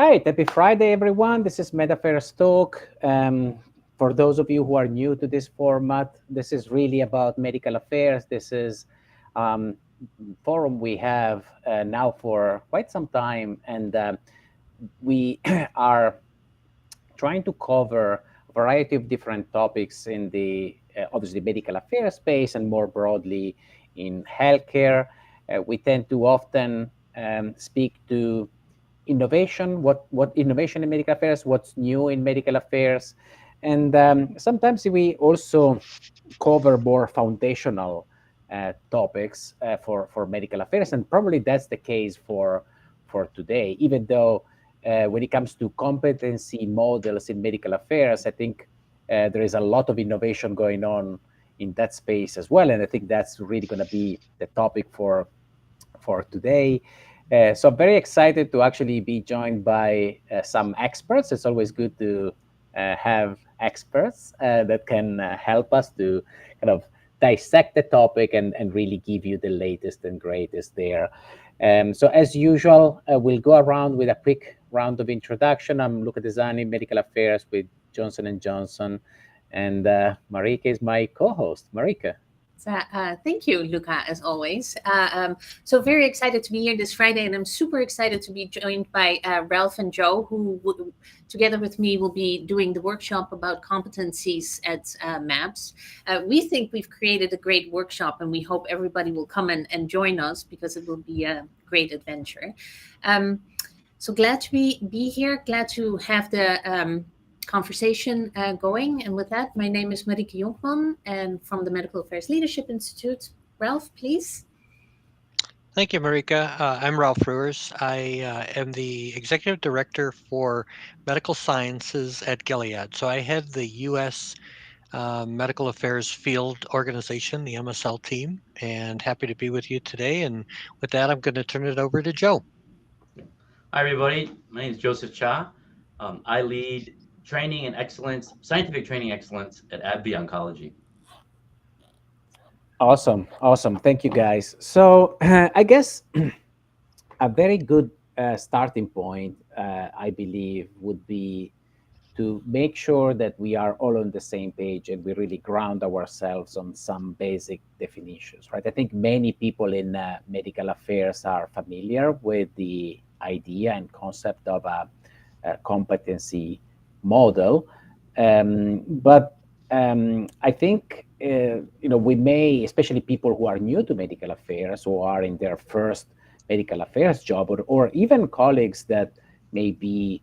right, happy Friday, everyone. This is MedAffairs Talk. For those of you who are new to this format, this is really about medical affairs. This is forum we have now for quite some time, and we are trying to cover a variety of different topics in the obviously medical affairs space and more broadly in healthcare. We tend to often speak to innovation, what innovation in medical affairs, what's new in medical affairs. And sometimes we also cover more foundational topics for medical affairs. And probably that's the case for today, even though when it comes to competency models in medical affairs, I think there is a lot of innovation going on in that space as well. And I think that's really going to be the topic for today. So I'm very excited to actually be joined by some experts. It's always good to have experts that can help us to kind of dissect the topic and really give you the latest and greatest there. So as usual, we'll go around with a quick round of introduction. I'm Luca Dezzani, Medical Affairs with Johnson & Johnson, and Marieke is my co-host. Marieke. Thank you, Luca, as always. So very excited to be here this Friday, and I'm super excited to be joined by Ralph and Joe, who together with me will be doing the workshop about competencies at MAPS. We think we've created a great workshop, and we hope everybody will come and join us because it will be a great adventure. So glad to be here, glad to have the conversation going. And with that, my name is Marieke Jonkman, and from the Medical Affairs Leadership Institute. Ralph, please. Thank you, Marieke. I'm Ralph Rewers. I am the Executive Director for Medical Sciences at Gilead. So I head the U.S. Medical Affairs Field Organization, the MSL team, and happy to be with you today. And with that, I'm going to turn it over to Joe. Hi, everybody. My name is Joseph Cha. I lead training and excellence, scientific training excellence at AbbVie Oncology. Awesome. Thank you, guys. So I guess a very good starting point, I believe, would be to make sure that we are all on the same page and we really ground ourselves on some basic definitions, right? I think many people in medical affairs are familiar with the idea and concept of a competency model, but I think we may, especially people who are new to medical affairs, who are in their first medical affairs job, or even colleagues that may be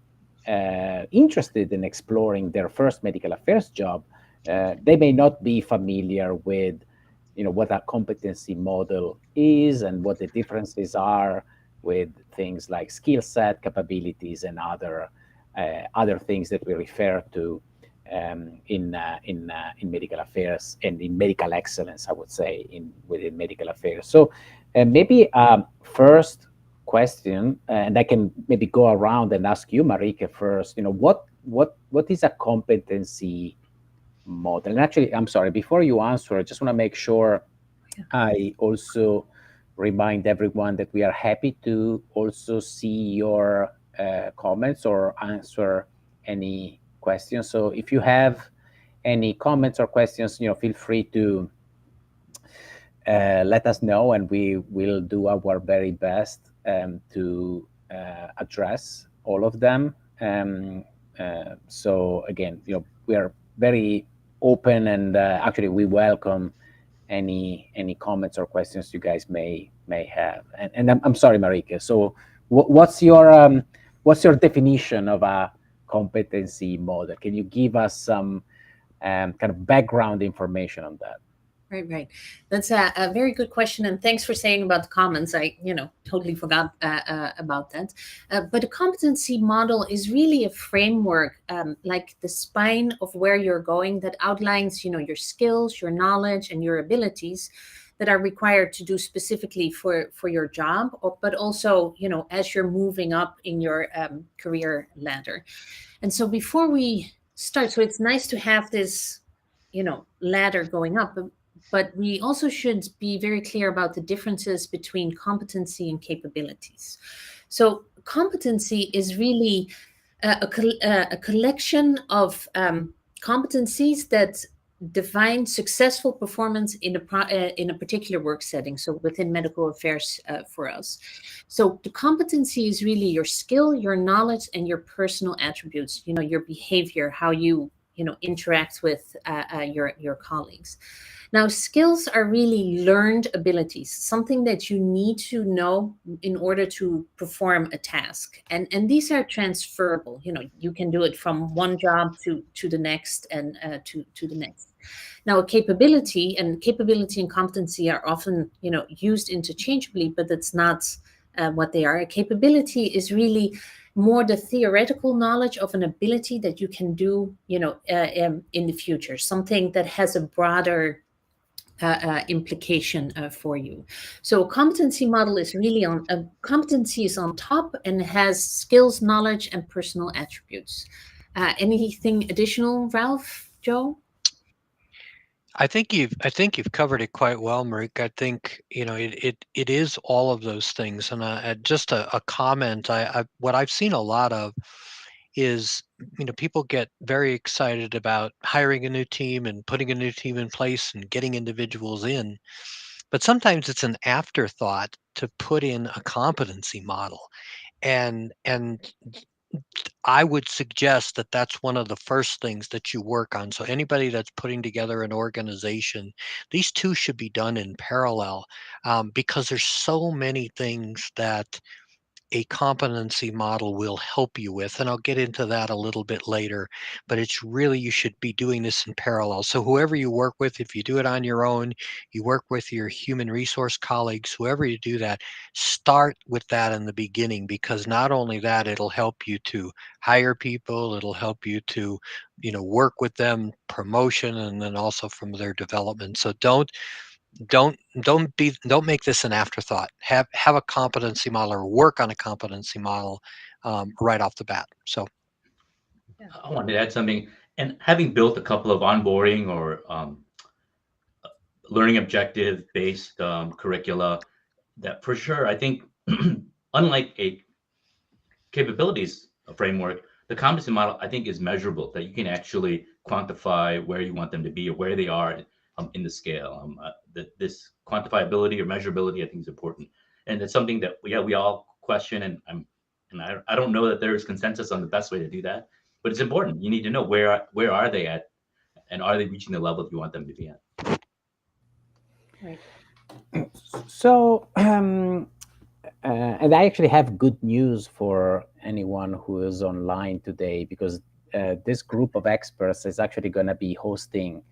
interested in exploring their first medical affairs job, they may not be familiar with what a competency model is and what the differences are with things like skill set, capabilities, and other things that we refer to in medical affairs and in medical excellence, I would say, within medical affairs. So maybe first question, and I can maybe go around and ask you, Marieke, first. What is a competency model? And actually, I'm sorry, before you answer, I just want to make sure I also remind everyone that we are happy to also see your comments or answer any questions. So if you have any comments or questions, feel free to let us know, and we will do our very best to address all of them. So again, we are very open, and actually we welcome any comments or questions you guys may have. And I'm sorry, Marieke. So what's your definition of a competency model? Can you give us some kind of background information on that? Right. That's a very good question, and thanks for saying about the comments. I, totally forgot about that. But a competency model is really a framework, like the spine of where you're going, that outlines, your skills, your knowledge, and your abilities that are required to do specifically for your job, but also, as you're moving up in your career ladder. And so before we start, so it's nice to have this, ladder going up, but we also should be very clear about the differences between competency and capabilities. So competency is really a collection of competencies that define successful performance in a particular work setting. So within medical affairs for us. So the competency is really your skill, your knowledge, and your personal attributes. Your behavior, how you interact with your colleagues. Now, skills are really learned abilities, something that you need to know in order to perform a task. And these are transferable. You can do it from one job to the next and to the next. Now, capability and competency are often, used interchangeably, but that's not what they are. A capability is really more the theoretical knowledge of an ability that you can do, in the future, something that has a broader implication for you. So a competency model is really competency is on top and has skills, knowledge, and personal attributes. Anything additional, Ralph, Joe? I think you've covered it quite well, Marieke. I think it is all of those things. And just a comment. What I've seen a lot of is people get very excited about hiring a new team and putting a new team in place and getting individuals in, but sometimes it's an afterthought to put in a competency model. And I would suggest that that's one of the first things that you work on. So anybody that's putting together an organization, these two should be done in parallel, because there's so many things that a competency model will help you with. And I'll get into that a little bit later, but it's really, you should be doing this in parallel. So whoever you work with, if you do it on your own, you work with your human resource colleagues, whoever you do that, start with that in the beginning, because not only that, it'll help you to hire people, it'll help you to, work with them, promotion, and then also from their development. So don't make this an afterthought. Have a competency model or work on a competency model right off the bat. So I wanted to add something. And having built a couple of onboarding or learning objective based curricula, that for sure, I think, unlike a capabilities framework, the competency model, I think, is measurable, that you can actually quantify where you want them to be or where they are in the scale. This quantifiability or measurability, I think, is important. And it's something that we all question. I don't know that there is consensus on the best way to do that, but it's important. You need to know where are they at, and are they reaching the level that you want them to be at. Right. So, and I actually have good news for anyone who is online today, because this group of experts is actually going to be hosting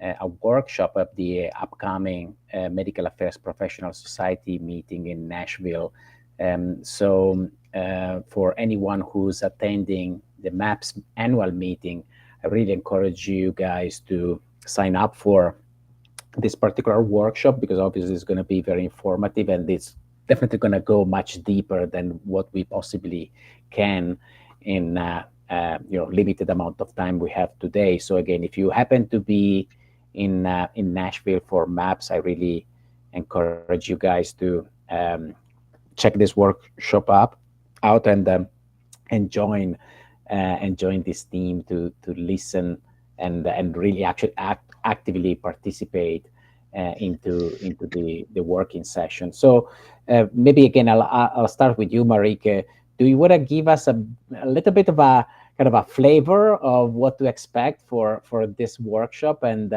a workshop at the upcoming Medical Affairs Professional Society meeting in Nashville. So for anyone who's attending the MAPS annual meeting, I really encourage you guys to sign up for this particular workshop, because obviously it's going to be very informative, and it's definitely going to go much deeper than what we possibly can in limited amount of time we have today. So again, if you happen to be in Nashville for MAPS, I really encourage you guys to check this workshop out and join this team to listen and really actually actively participate into the working session. So maybe again, I'll start with you, Marieke. Do you want to give us a little bit of a kind of a flavor of what to expect for this workshop, and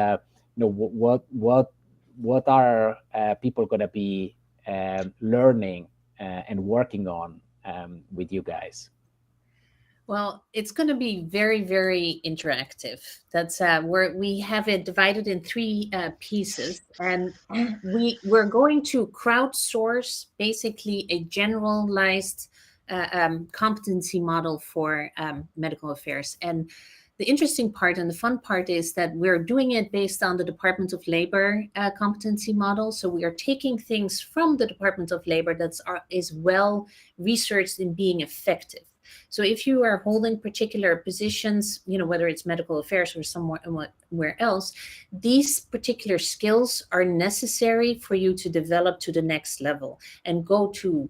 what are people going to be learning and working on with you guys? Well, it's going to be very, very interactive. That's where we have it divided in three pieces, and we're going to crowdsource basically a generalized competency model for medical affairs. And the interesting part and the fun part is that we're doing it based on the Department of Labor competency model. So we are taking things from the Department of Labor that is well researched in being effective. So if you are holding particular positions, whether it's medical affairs or somewhere else, these particular skills are necessary for you to develop to the next level and go to,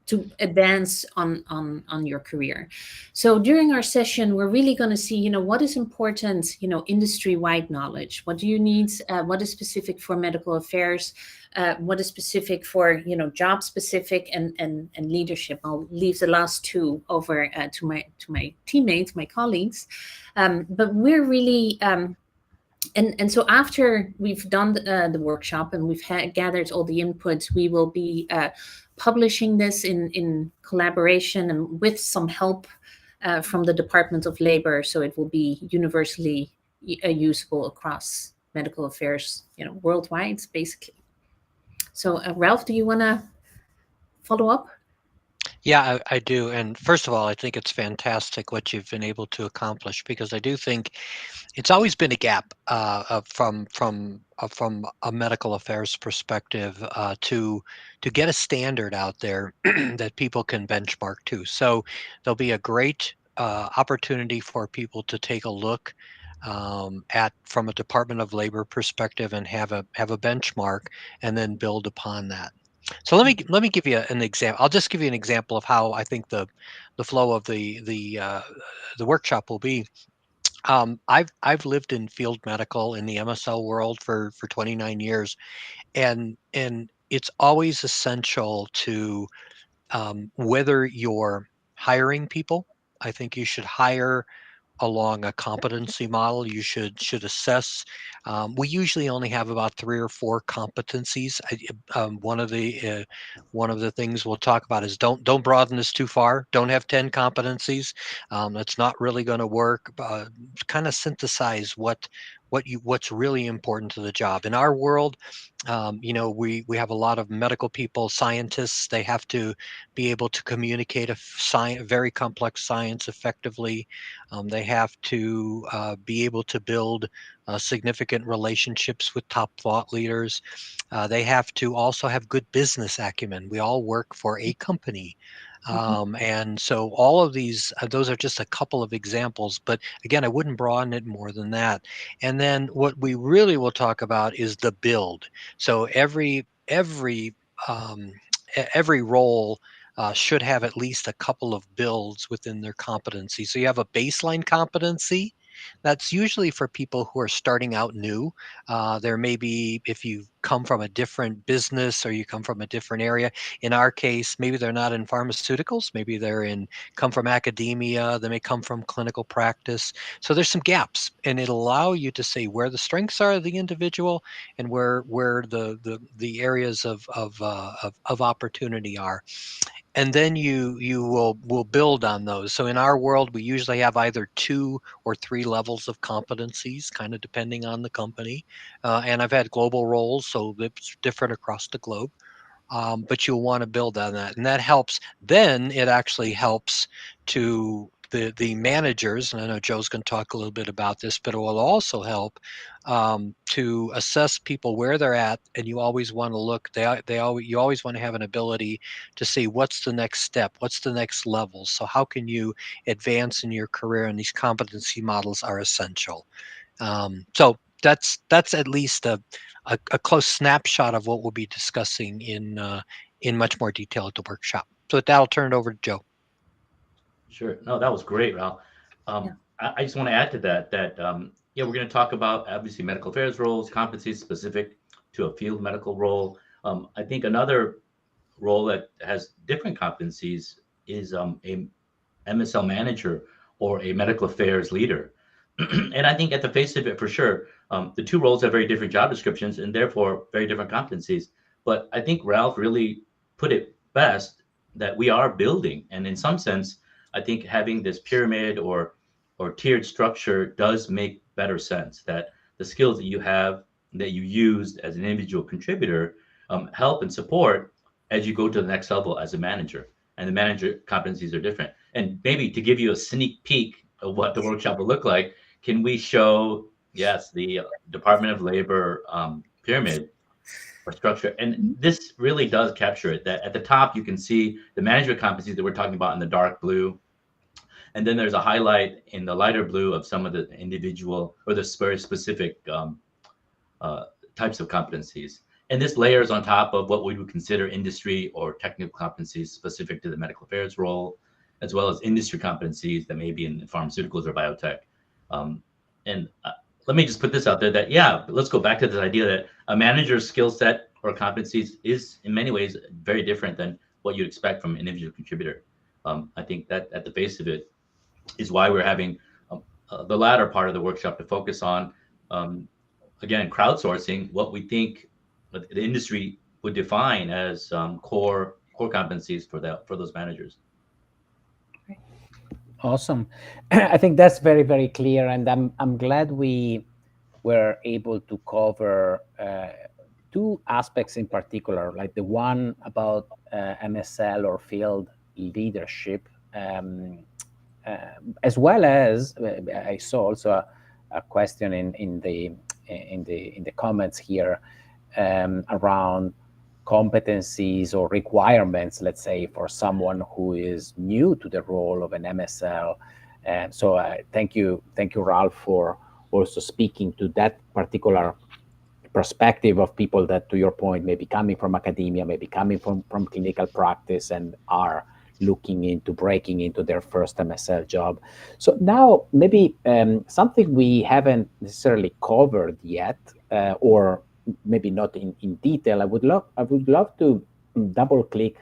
to advance on your career. So during our session, we're really going to see, what is important, industry-wide knowledge. What do you need? What is specific for medical affairs? What is specific for, job specific and leadership? I'll leave the last two over to my teammates, my colleagues. But we're really and so after we've done the workshop and we've gathered all the inputs, we will be publishing this in collaboration and with some help from the Department of Labor, so it will be universally usable across medical affairs, worldwide, basically. So, Ralph, do you want to follow up? Yeah, I do. And first of all, I think it's fantastic what you've been able to accomplish, because I do think it's always been a gap from a medical affairs perspective to get a standard out there that people can benchmark to. So there'll be a great opportunity for people to take a look at from a Department of Labor perspective and have a benchmark and then build upon that. So let me give you an example. I'll just give you an example of how I think the flow of the workshop will be. I've lived in field medical in the MSL world for 29 years, and it's always essential to whether you're hiring people. I think you should hire along a competency model. You should assess. We usually only have about 3 or 4 competencies. One of the things we'll talk about is don't broaden this too far. Don't have 10 competencies. That's not really going to work. Kind of synthesize what's really important to the job. In our world, we have a lot of medical people, scientists. They have to be able to communicate very complex science effectively. They have to be able to build significant relationships with top thought leaders. They have to also have good business acumen. We all work for a company. And so all of these, those are just a couple of examples. But again, I wouldn't broaden it more than that. And then what we really will talk about is the build. So um, every role should have at least a couple of builds within their competency. So you have a baseline competency. That's usually for people who are starting out new. There may be, if you come from a different business or you come from a different area. In our case, maybe they're not in pharmaceuticals. Maybe come from academia. They may come from clinical practice. So there's some gaps, and it'll allow you to say where the strengths are of the individual and where the areas of opportunity are, and then you will build on those. So in our world, we usually have either 2 or 3 levels of competencies, kind of depending on the company. And I've had global roles, so it's different across the globe. But you'll want to build on that, and that helps. Then it actually helps to the managers, and I know Joe's going to talk a little bit about this, but it will also help to assess people where they're at. And you always want to look. You always want to have an ability to see what's the next step, what's the next level. So how can you advance in your career? And these competency models are essential. So that's at least a close snapshot of what we'll be discussing in much more detail at the workshop. So with that, I'll turn it over to Joe. Sure. No, that was great, Ralph. Yeah. I just want to add to that yeah, we're going to talk about obviously medical affairs roles, competencies specific to a field medical role. I think another role that has different competencies is a MSL manager or a medical affairs leader. And I think at the face of it, for sure, the two roles have very different job descriptions and therefore very different competencies. But I think Ralph really put it best that we are building. And in some sense, I think having this pyramid or tiered structure does make better sense, that the skills that you have, that you used as an individual contributor, help and support as you go to the next level as a manager. And the manager competencies are different. And maybe to give you a sneak peek of what the workshop will look like, can we show, yes, the Department of Labor pyramid or structure? And this really does capture it, that at the top, you can see the management competencies that we're talking about in the dark blue. And then there's a highlight in the lighter blue of some of the individual or the very specific types of competencies. And this layers on top of what we would consider industry or technical competencies specific to the medical affairs role, as well as industry competencies that may be in pharmaceuticals or biotech. Um, and let me just put this out there that, yeah, let's go back to this idea that a manager's skill set or competencies is in many ways very different than what you'd expect from an individual contributor. I think that at the base of it is why we're having the latter part of the workshop to focus on, um, again, crowdsourcing what we think the industry would define as core competencies for those managers. Awesome. I think that's very, very clear, and I'm glad we were able to cover two aspects in particular, like the one about MSL or field leadership, as well as I saw also a question in the comments here around competencies or requirements, let's say, for someone who is new to the role of an MSL. And so thank you, Ralph, for also speaking to that particular perspective of people that, to your point, may be coming from academia, may be coming from clinical practice and are looking into breaking into their first MSL job. So now maybe something we haven't necessarily covered yet, or maybe not in detail. I would love to double click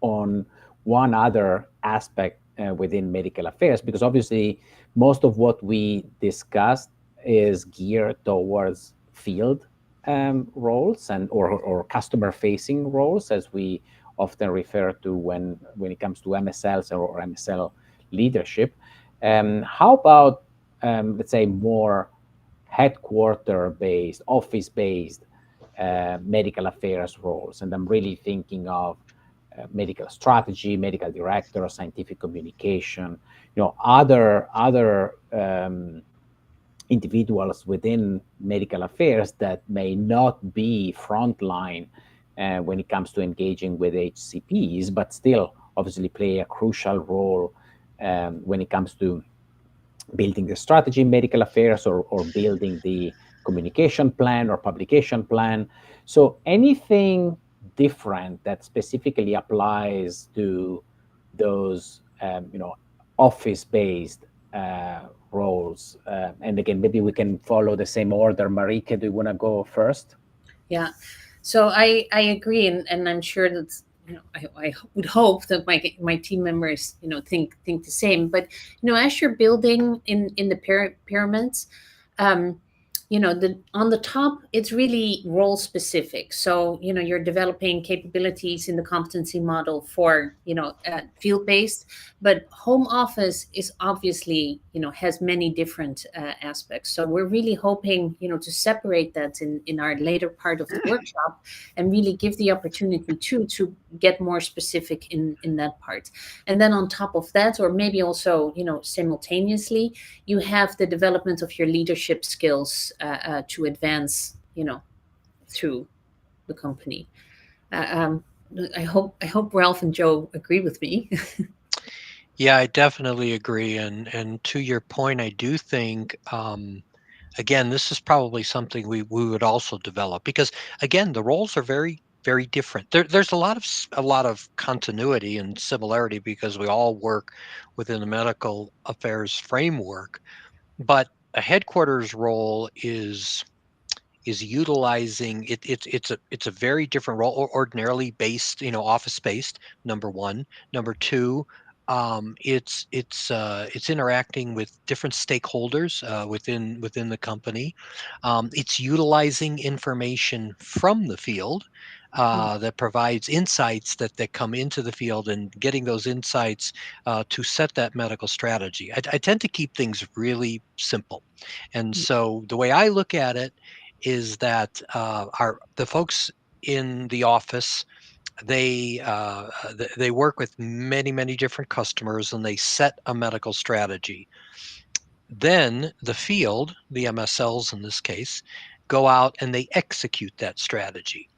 on one other aspect within medical affairs, because obviously most of what we discussed is geared towards field roles and or customer facing roles, as we often refer to when it comes to MSLs or MSL leadership. How about let's say more headquarter based, office based medical affairs roles? And I'm really thinking of medical strategy, medical director, scientific communication, other individuals within medical affairs that may not be frontline when it comes to engaging with HCPs, but still obviously play a crucial role when it comes to building the strategy in medical affairs or building the communication plan or publication plan. So anything different that specifically applies to those, office-based roles. And again, maybe we can follow the same order. Marieke, do you want to go first? Yeah. So I agree, and I'm sure that I would hope that my team members think the same. But as you're building in the pyramids, on the top, it's really role specific. So you're developing capabilities in the competency model for field based, but home office is obviously has many different aspects. So we're really hoping to separate that in our later part of the workshop, and really give the opportunity to get more specific in that part. And then on top of that, or maybe also simultaneously, you have the development of your leadership skills to advance through the company. I hope Ralph and Joe agree with me. Yeah, I definitely agree. And to your point, I do think, again, this is probably something we would also develop, because again, the roles are very, very different. There's a lot of continuity and similarity because we all work within the medical affairs framework, but a headquarters role is utilizing it. It's a very different role, or ordinarily based, office based. Number one. Number two, it's interacting with different stakeholders within the company. It's utilizing information from the field that provides insights that come into the field, and getting those insights to set that medical strategy. I tend to keep things really simple, and so the way I look at it is that the folks in the office, they work with many different customers, and they set a medical strategy. Then the field, the MSLs in this case, go out and they execute that strategy.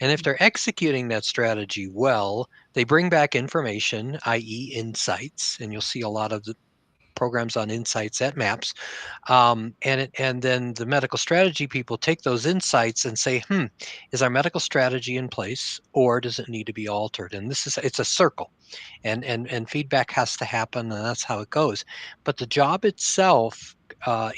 And if they're executing that strategy well, they bring back information, i.e., insights, and you'll see a lot of programs on insights at MAPS. And then the medical strategy people take those insights and say, is our medical strategy in place, or does it need to be altered? And it's a circle, and feedback has to happen, and that's how it goes. But the job itself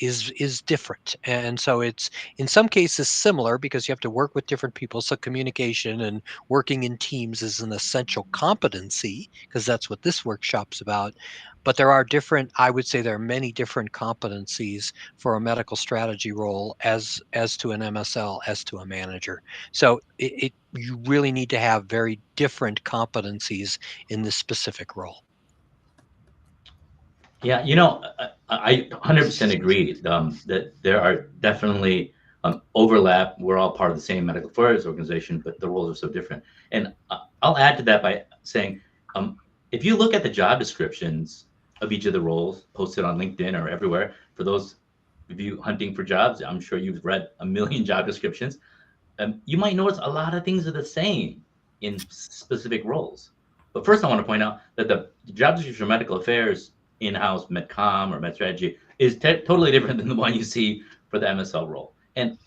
is different, and so it's in some cases similar because you have to work with different people. So communication and working in teams is an essential competency, because that's what this workshop's about. But there are different, I would say there are many different competencies for a medical strategy role as to an MSL, as to a manager. So you really need to have very different competencies in this specific role. Yeah, I 100% agree that there are definitely overlap. We're all part of the same medical affairs organization, but the roles are so different. And I'll add to that by saying, if you look at the job descriptions of each of the roles posted on LinkedIn or everywhere, for those of you hunting for jobs, I'm sure you've read a million job descriptions. You might notice a lot of things are the same in specific roles. But first, I want to point out that the job description for medical affairs in-house medcom or med strategy is totally different than the one you see for the MSL role. And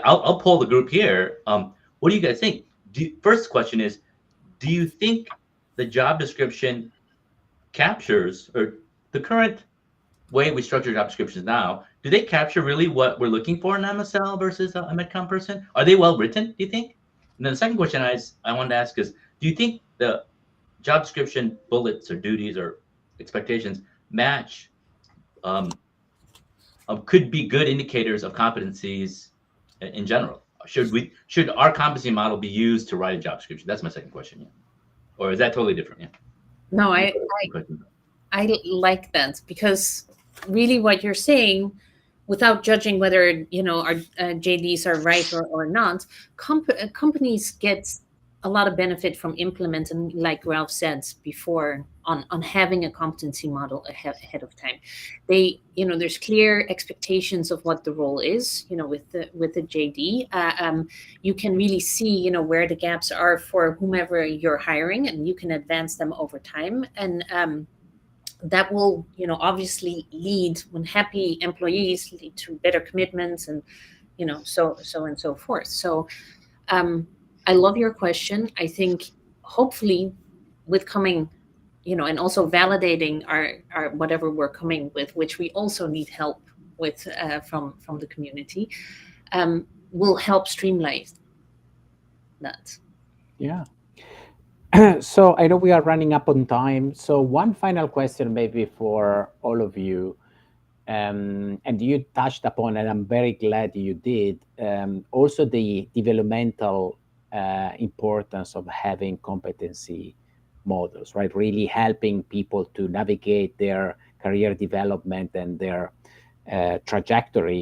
I'll poll the group here. What do you guys think? First question is, do you think the job description captures, or the current way we structure job descriptions now, do they capture really what we're looking for in MSL versus a medcom person? Are they well written, do you think? And then the second question I wanted to ask is, do you think the job description bullets or duties or expectations match, could be good indicators of competencies in general? Should our competency model be used to write a job description? That's my second question. Yeah. Or is that totally different? Yeah. No, I like that, because really what you're saying, without judging whether our JDs are right or not, companies get a lot of benefit from implementing, like Ralph said before, on having a competency model ahead of time. They, there's clear expectations of what the role is, with the JD. You can really see, where the gaps are for whomever you're hiring, and you can advance them over time. And that will, obviously lead, when happy employees, lead to better commitments, and, so and so forth. So I love your question. I think hopefully with coming, and also validating our whatever we're coming with, which we also need help with from the community, will help streamline that. Yeah. So I know we are running up on time. So one final question maybe for all of you. And you touched upon, and I'm very glad you did, also the developmental importance of having competency models, right? Really helping people to navigate their career development and their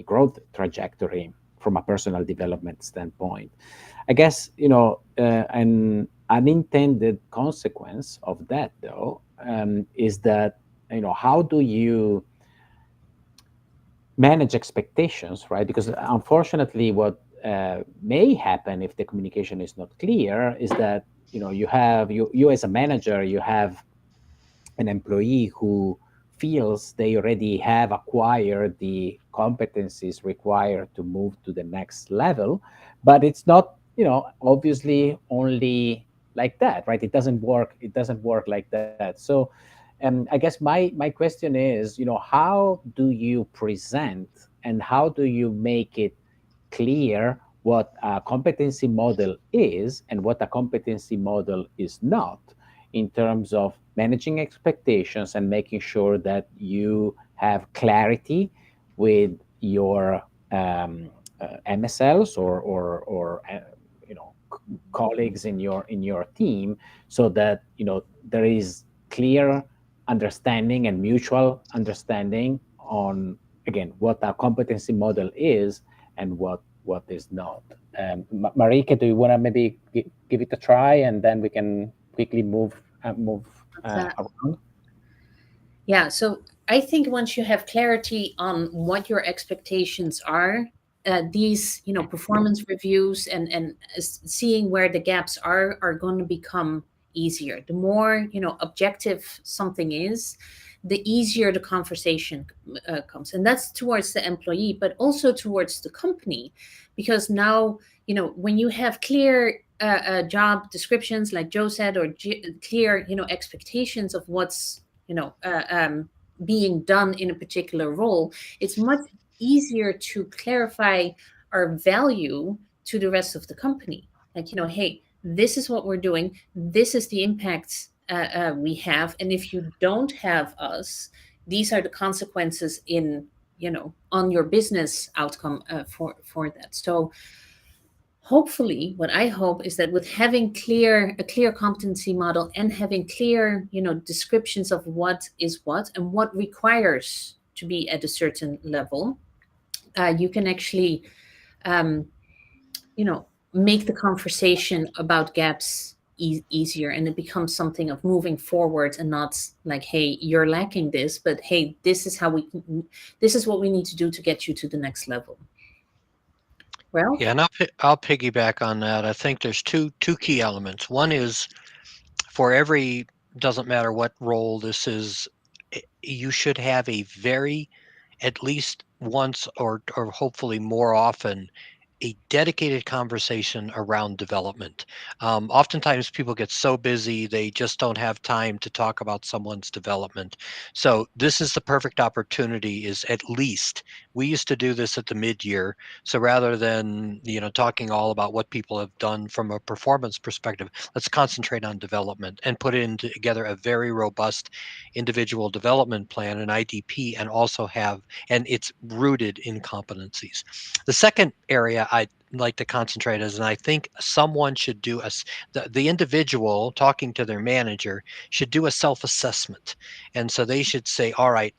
growth trajectory from a personal development standpoint. I guess, an unintended consequence of that, though, is that, how do you manage expectations, right? Because unfortunately, what may happen if the communication is not clear is that you as a manager, you have an employee who feels they already have acquired the competencies required to move to the next level, but it's not, obviously only like that, right? It doesn't work. It doesn't work like that. So I guess my question is, how do you present and how do you make it clear what a competency model is and what a competency model is not, in terms of managing expectations and making sure that you have clarity with your MSLs or colleagues in your team, so that there is clear understanding and mutual understanding on, again, what a competency model is and what is not. Marieke, do you want to maybe give it a try, and then we can quickly move around? Yeah, so I think once you have clarity on what your expectations are, these performance reviews and seeing where the gaps are going to become easier. The more objective something is, the easier the conversation comes. And that's towards the employee, but also towards the company, because now, when you have clear job descriptions, like Joe said, or clear, expectations of what's, being done in a particular role, it's much easier to clarify our value to the rest of the company. Like, hey, this is what we're doing. This is the impact we have. And if you don't have us, these are the consequences on your business outcome for that. So hopefully, what I hope is that with having a clear competency model, and having clear, descriptions of what is what and what requires to be at a certain level, you can actually, um, you know, make the conversation about gaps easier, and it becomes something of moving forward, and not like, hey, you're lacking this, but hey, this is what we need to do to get you to the next level. Well, Yeah, and I'll piggyback on that. I think there's two key elements. One is, for every, doesn't matter what role this is, you should have a very, at least once, or hopefully more often, a dedicated conversation around development. Oftentimes people get so busy they just don't have time to talk about someone's development. So this is the perfect opportunity. Is at least, we used to do this at the mid-year. So rather than talking all about what people have done from a performance perspective, let's concentrate on development and put in together a very robust individual development plan, an IDP, and also and it's rooted in competencies. The second area I'd like to concentrate is, and I think someone should do the individual talking to their manager should do a self-assessment. And so they should say, all right,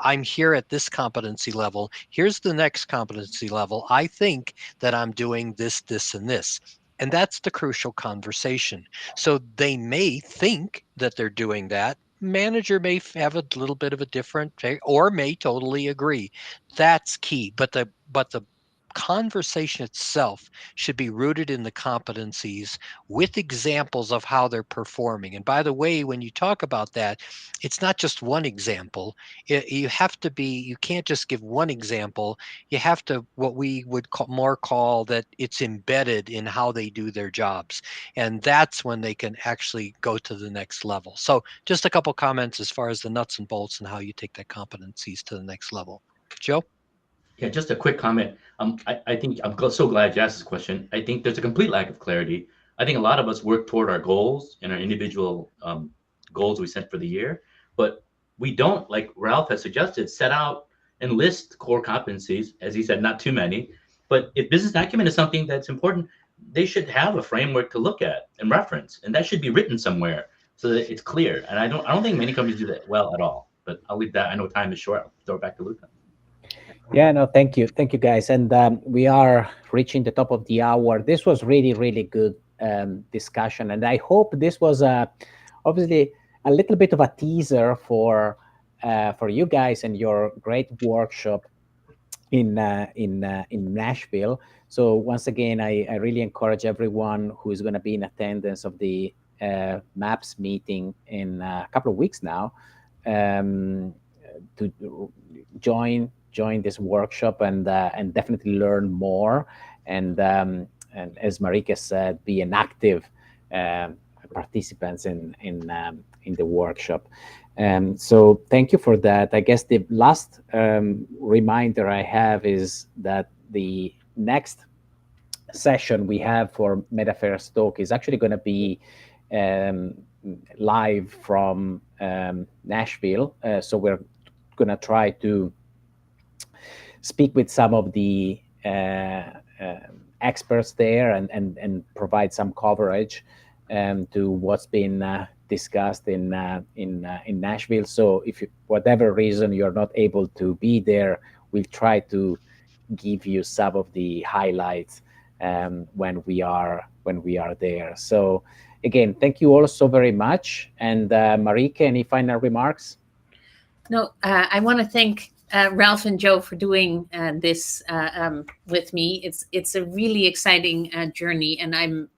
I'm here at this competency level. Here's the next competency level. I think that I'm doing this, this, and this. And that's the crucial conversation. So they may think that they're doing that. Manager may have a little bit of a different, or may totally agree. That's key. But the conversation itself should be rooted in the competencies, with examples of how they're performing. And by the way, when you talk about that, it's not just one example. You can't just give one example. You have to, what we would call that it's embedded in how they do their jobs. And that's when they can actually go to the next level. So just a couple comments as far as the nuts and bolts and how you take that competencies to the next level. Joe? Yeah, just a quick comment. I think I'm so glad you asked this question. I think there's a complete lack of clarity. I think a lot of us work toward our goals and our individual goals we set for the year, but we don't, like Ralph has suggested, set out and list core competencies. As he said, not too many. But if business acumen is something that's important, they should have a framework to look at and reference, and that should be written somewhere so that it's clear. And I don't think many companies do that well at all. But I'll leave that. I know time is short. I'll throw it back to Luca. Yeah, no, thank you, guys, and we are reaching the top of the hour. This was really, really good discussion, and I hope this was obviously a little bit of a teaser for you guys and your great workshop in Nashville. So once again, I really encourage everyone who is going to be in attendance of the MAPS meeting in a couple of weeks now to join this workshop and definitely learn more, and as Marieke said, be an active participants in the workshop. So thank you for that. I guess the last reminder I have is that the next session we have for MetaFairs Talk is actually going to be live from Nashville. So we're going to try to speak with some of the experts there and provide some coverage to what's been discussed in Nashville. So if whatever reason you're not able to be there, we'll try to give you some of the highlights when we are there. So again, thank you all so very much. And Marieke, any final remarks? No, I want to thank Ralph and Joe for doing this with me. It's a really exciting journey, and I'm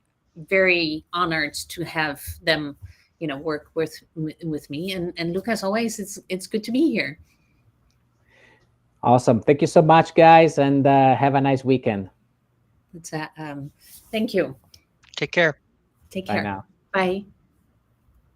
very honored to have them, work with me. And Luca, as always, it's good to be here. Awesome. Thank you so much, guys, and have a nice weekend. It's thank you. Take care. Take Bye care. now. Bye.